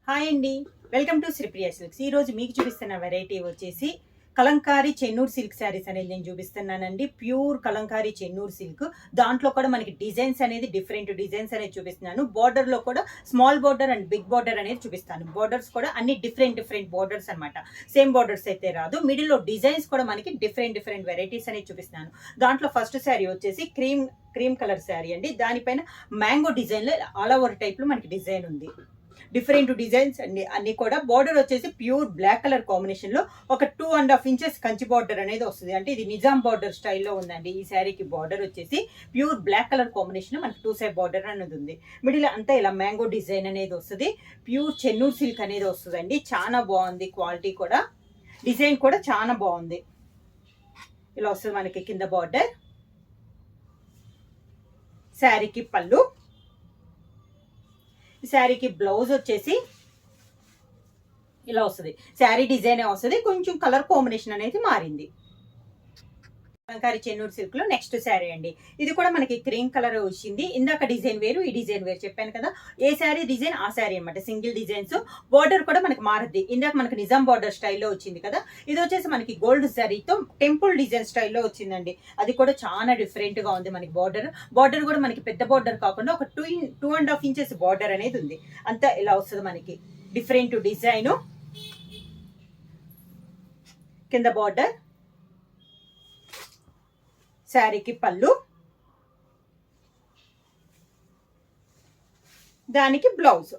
Hi అండి, welcome to Sripriya silks. ఈరోజు మీకు చూపిస్తున్న వెరైటీ వచ్చేసి కలంకారీ చెన్నూరు సిల్క్ శారీస్ అనేది నేను చూపిస్తున్నానండి. Pure Kalamkari Chennur silk. దాంట్లో కూడా మనకి డిజైన్స్ అనేది డిఫరెంట్ డిజైన్స్ అనేది చూపిస్తున్నాను. బార్డర్లో కూడా small border and big border అనేది చూపిస్తాను. బార్డర్స్ కూడా అన్ని డిఫరెంట్ బార్డర్స్ అనమాట. సేమ్ బార్డర్స్ అయితే రాదు. మిడిల్లో డిజైన్స్ కూడా మనకి డిఫరెంట్ వెరైటీస్ అనేది చూపిస్తున్నాను. దాంట్లో ఫస్ట్ శారీ వచ్చేసి క్రీమ్ కలర్ శారీ అండి. దానిపైన మ్యాంగో డిజైన్లో ఆల్ ఓవర్ టైప్లో మనకి డిజైన్ ఉంది. డిఫరెంట్ డిజైన్స్ అండి అన్ని కూడా. బార్డర్ వచ్చేసి ప్యూర్ బ్లాక్ కలర్ కాంబినేషన్ లో ఒక 2.5 ఇంచెస్ కంచి బార్డర్ అనేది వస్తుంది. అంటే ఇది నిజాం బార్డర్ స్టైల్లో ఉందండి. ఈ శారీకి బార్డర్ వచ్చేసి ప్యూర్ బ్లాక్ కలర్ కాంబినేషన్ లో మనకి 2 సైడ్ బార్డర్ అనేది ఉంది. మిడిల్ అంతా ఇలా మ్యాంగో డిజైన్ అనేది వస్తుంది. ప్యూర్ చెన్నూరు సిల్క్ అనేది వస్తుందండి. చాలా బాగుంది. క్వాలిటీ కూడా, డిజైన్ కూడా చాలా బాగుంది. ఇలా వస్తుంది మనకి కింద బార్డర్. శారీకి పళ్ళు, ఈ శారీకి బ్లౌజ్ వచ్చేసి ఇలా వస్తుంది. శారీ డిజైన్ వస్తుంది, కొంచెం కలర్ కాంబినేషన్ అనేది మారింది. కలంకారీ చెన్నూరు సిల్క్ లో నెక్స్ట్ శారీ అండి. ఇది కూడా మనకి క్రీమ్ కలర్ వచ్చింది. ఇందాక డిజైన్ వేరు, ఈ డిజైన్ వేరు చెప్పాను కదా. ఏ శారీ డిజైన్ ఆ శారీ అనమాట. Single designs. బార్డర్ కూడా మనకి మారద్ది. ఇందాక మనకి నిజాం బార్డర్ స్టైల్లో వచ్చింది కదా. ఇది వచ్చేసి మనకి గోల్డ్ శారీతో టెంపుల్ డిజైన్ స్టైల్లో వచ్చిందండి. అది కూడా చాలా డిఫరెంట్ గా ఉంది మనకి. బార్డర్ కూడా మనకి పెద్ద బార్డర్ కాకుండా ఒక 2.5 ఇంచెస్ బార్డర్ అనేది ఉంది. అంతా ఇలా వస్తుంది మనకి. Different design. కింద బార్డర్, శారీకి పళ్ళు, దానికి బ్లౌజ్.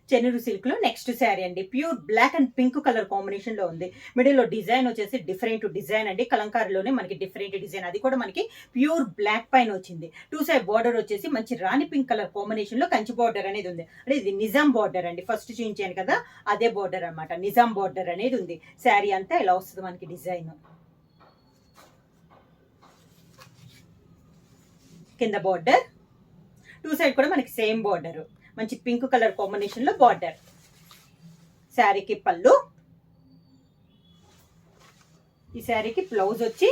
చెన్నూరు సిల్క్ లో నెక్స్ట్ శారీ అండి. Pure black and pink colour combination లో ఉంది. మిడిల్ లో డిజైన్ వచ్చేసి డిఫరెంట్ డిజైన్ అండి. కలంకారీలోనే మనకి డిఫరెంట్ డిజైన్. అది కూడా మనకి ప్యూర్ బ్లాక్ పైన వచ్చింది. 2 సైడ్ బార్డర్ వచ్చేసి మంచి రాణి పింక్ కలర్ కాంబినేషన్ లో కంచి బార్డర్ అనేది ఉంది. అంటే ఇది నిజాం బార్డర్ అండి. ఫస్ట్ చూపించాను కదా, అదే బార్డర్ అనమాట. నిజాం బార్డర్ అనేది ఉంది. శారీ అంతా ఇలా వస్తుంది మనకి డిజైన్. కింద బార్డర్, 2 సైడ్ కూడా మనకి సేమ్ బార్డర్. మంచి పింక్ కలర్ కాంబినేషన్ లో బార్డర్. శారీకి పళ్ళు, ఈ శారీకి బ్లౌజ్ వచ్చి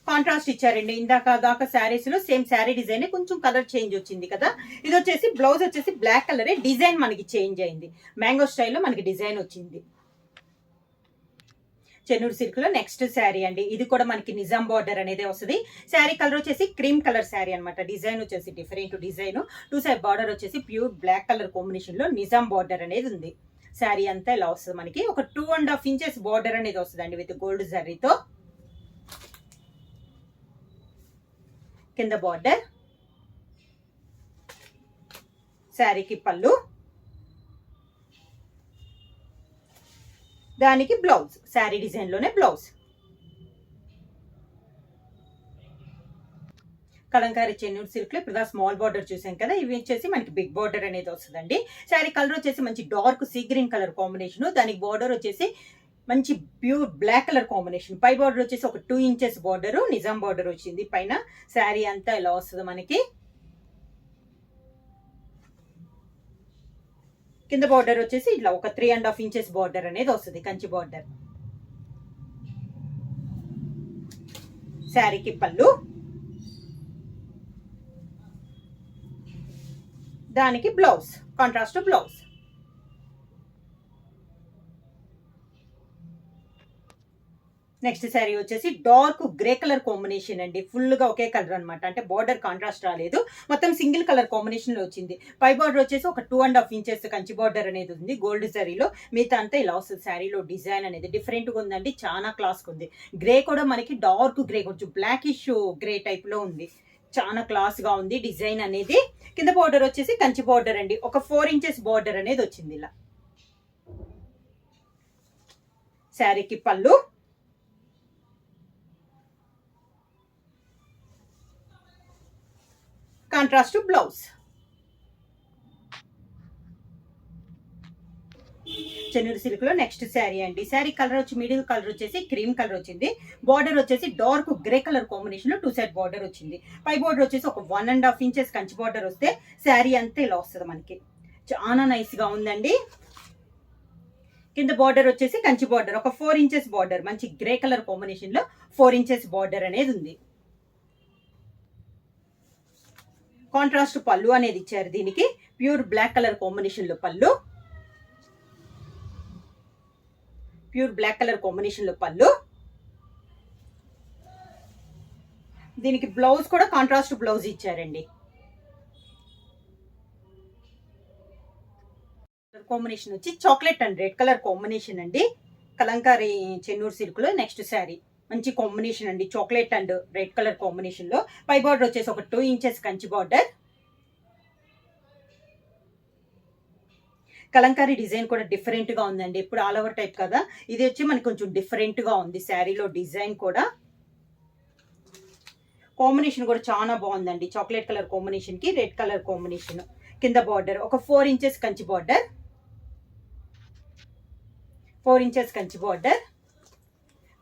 కాంట్రాస్ట్ ఇచ్చారండి. దాకా శారీస్ లో సేమ్ శారీ డిజైన్, కొంచెం కలర్ చేంజ్ వచ్చింది కదా. ఇది వచ్చేసి బ్లౌజ్ వచ్చేసి బ్లాక్ కలరే, డిజైన్ మనకి చేంజ్ అయింది. మ్యాంగో స్టైల్లో మనకి డిజైన్ వచ్చింది. చెన్నూరు సిల్క్ లో నెక్స్ట్ శారీ అండి. ఇది కూడా మనకి నిజాం బార్డర్ అనేది వస్తుంది. శారీ కలర్ వచ్చేసి క్రీమ్ కలర్ శారీ అనమాట. డిజైన్ వచ్చేసి డిఫరెంట్ డిజైన్. 2 సైడ్ బార్డర్ వచ్చేసి ప్యూర్ బ్లాక్ కలర్ కాంబినేషన్ లో నిజాం బార్డర్ అనేది ఉంది. శారీ అంతా ఇలా వస్తుంది మనకి. ఒక 2.5 ఇంచెస్ బార్డర్ అనేది వస్తుంది అండి విత్ గోల్డ్ జరీతో. కింద బార్డర్, శారీకి పళ్ళు, దానికి బ్లౌజ్. శారీ డిజైన్ లోనే బ్లౌజ్. కలంకారీ చెన్నూరు సిల్క్ లో ఇప్పుడు స్మాల్ బార్డర్ చూసాం కదా. ఇవి వచ్చేసి మనకి బిగ్ బార్డర్ అనేది వస్తుందండి. శారీ కలర్ వచ్చేసి మంచి dark sea green colour combination. దానికి బార్డర్ వచ్చేసి మంచి ప్యూర్ బ్లాక్ కలర్ కాంబినేషన్. పై బార్డర్ వచ్చేసి ఒక 2 ఇంచెస్ బార్డర్, నిజాం బార్డర్ వచ్చింది పైన. శారీ అంతా ఇలా వస్తుంది మనకి. కింద బార్డర్ వచ్చేసి ఇట్లా ఒక 3.5 ఇంచెస్ బార్డర్ అనేది వస్తుంది, కంచి బార్డర్. శారీకి పళ్ళు, దానికి blouse. Contrast blouse. Next sari వచ్చేసి డార్క్ గ్రే కలర్ కాంబినేషన్ అండి. ఫుల్ గా ఒకే కలర్ అనమాట. అంటే బార్డర్ కాంట్రాస్ట్ రాలేదు, మొత్తం సింగిల్ కలర్ కాంబినేషన్ లో వచ్చింది. పై బార్డర్ వచ్చేసి ఒక 2.5 ఇంచెస్ కంచి బార్డర్ అనేది ఉంది గోల్డ్ శారీలో. మిగతా అంతా ఇలా వస్తుంది. శారీలో డిజైన్ అనేది డిఫరెంట్ గా ఉందండి. చాలా క్లాస్ ఉంది. గ్రే కూడా మనకి డార్క్ గ్రే, కొంచెం బ్లాకిష్ గ్రే టైప్ లో ఉంది. చాలా క్లాస్ గా ఉంది డిజైన్ అనేది. కింద బార్డర్ వచ్చేసి కంచి బార్డర్ అండి. ఒక 4 ఇంచెస్ బార్డర్ అనేది వచ్చింది ఇలా. శారీకి పళ్ళు, కాంట్రాస్ట్ బ్లౌజ్. చెన్నూరు సిల్క్ లో నెక్స్ట్ శారీ అండి. శారీ కలర్ వచ్చి మిడిల్ కలర్ వచ్చేసి క్రీమ్ కలర్ వచ్చింది. బార్డర్ వచ్చేసి డార్క్ గ్రే కలర్ కాంబినేషన్ లో 2 సైడ్ బార్డర్ వచ్చింది. పై బార్డర్ వచ్చేసి ఒక 1.5 ఇంచెస్ కంచి బార్డర్ వస్తే శారీ అంతా ఇలా వస్తుంది మనకి. చాలా నైస్ గా ఉందండి. కింద బార్డర్ వచ్చేసి కంచి బార్డర్, ఒక 4 ఇంచెస్ బార్డర్, మంచి గ్రే కలర్ కాంబినేషన్ లో 4 ఇంచెస్ బార్డర్ అనేది ఉంది. కాంట్రాస్ట్ పళ్ళు అనేది ఇచ్చారు దీనికి. ప్యూర్ బ్లాక్ కలర్ కాంబినేషన్లో పళ్ళు. ప్యూర్ బ్లాక్ కలర్ కాంబినేషన్లో పళ్ళు. దీనికి బ్లౌజ్ కూడా కాంట్రాస్ట్ బ్లౌజ్ ఇచ్చారండి. కాంబినేషన్ వచ్చి chocolate and red colour combination అండి. కలంకారీ చెన్నూరు సిల్క్ లో నెక్స్ట్ శారీ. మంచి కాంబినేషన్ అండి, chocolate and red colour combination లో. పై బార్డర్ వచ్చేసి ఒక 2 inches Kanchi border. Kalamkari design కూడా డిఫరెంట్ గా ఉందండి. ఇప్పుడు ఆల్ ఓవర్ టైప్ కదా, ఇది వచ్చి మనకి కొంచెం డిఫరెంట్ గా ఉంది. శారీలో డిజైన్ కూడా, కాంబినేషన్ కూడా చాలా బాగుందండి. చాక్లెట్ కలర్ కాంబినేషన్ కి రెడ్ కలర్ కాంబినేషన్. కింద బార్డర్ ఒక 4 inches Kanchi border. 4 inches Kanchi border.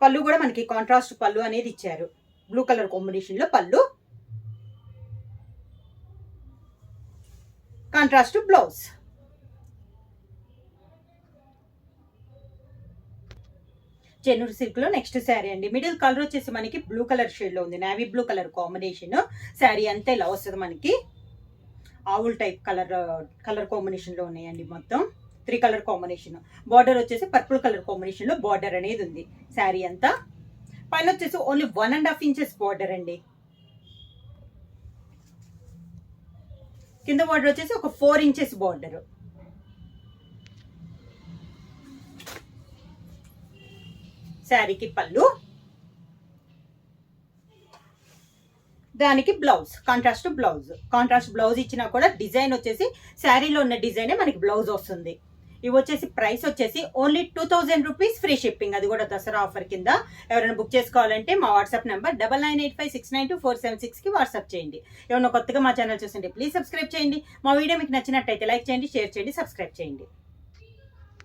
పళ్ళు కూడా మనకి కాంట్రాస్ట్ పళ్ళు అనేది ఇచ్చారు. బ్లూ కలర్ కాంబినేషన్ లో పళ్ళు. Contrast blouse. చెన్నూరు సిల్క్ లో నెక్స్ట్ శారీ అండి. మిడిల్ కలర్ వచ్చేసి మనకి బ్లూ కలర్ షేడ్ లో ఉంది. Navy blue colour combination. Sari అంతా ఇలా వస్తుంది మనకి. ఆవుల్ టైప్ కలర్ కాంబినేషన్ లో ఉన్నాయండి. మొత్తం 3 కలర్ కాంబినేషన్. బార్డర్ వచ్చేసి పర్పుల్ కలర్ కాంబినేషన్ లో బార్డర్ అనేది ఉంది శారీ అంతా. పైన వచ్చేసి ఓన్లీ 1.5 ఇంచెస్ బార్డర్ అండి. కింద బార్డర్ వచ్చేసి ఒక 4 ఇంచెస్ బార్డర్. శారీకి పళ్ళు, దానికి blouse contrast blouse. Contrast blouse ఇచ్చినా కూడా డిజైన్ వచ్చేసి శారీలో ఉన్న డిజైనే మనకి బ్లౌజ్ వస్తుంది. ఇవి వచ్చేసి ప్రైస్ వచ్చేసి ఓన్లీ 2000 రూపీస్, ఫ్రీ షిప్పింగ్. అది కూడా దసరా ఆఫర్ కింద. ఎవరైనా బుక్ చేసుకోవాలంటే మా వాట్సాప్ నెంబర్ 9985692476 కి వాట్సాప్ చేయండి. ఎవరైనా కొత్తగా మా ఛానల్ చూస్తుంటే ప్లీజ్ సబ్స్క్రైబ్ చేయండి. మా వీడియో మీకు నచ్చినట్టయితే లైక్ చేయండి, షేర్ చేయండి, సబ్స్క్రైబ్ చేయండి.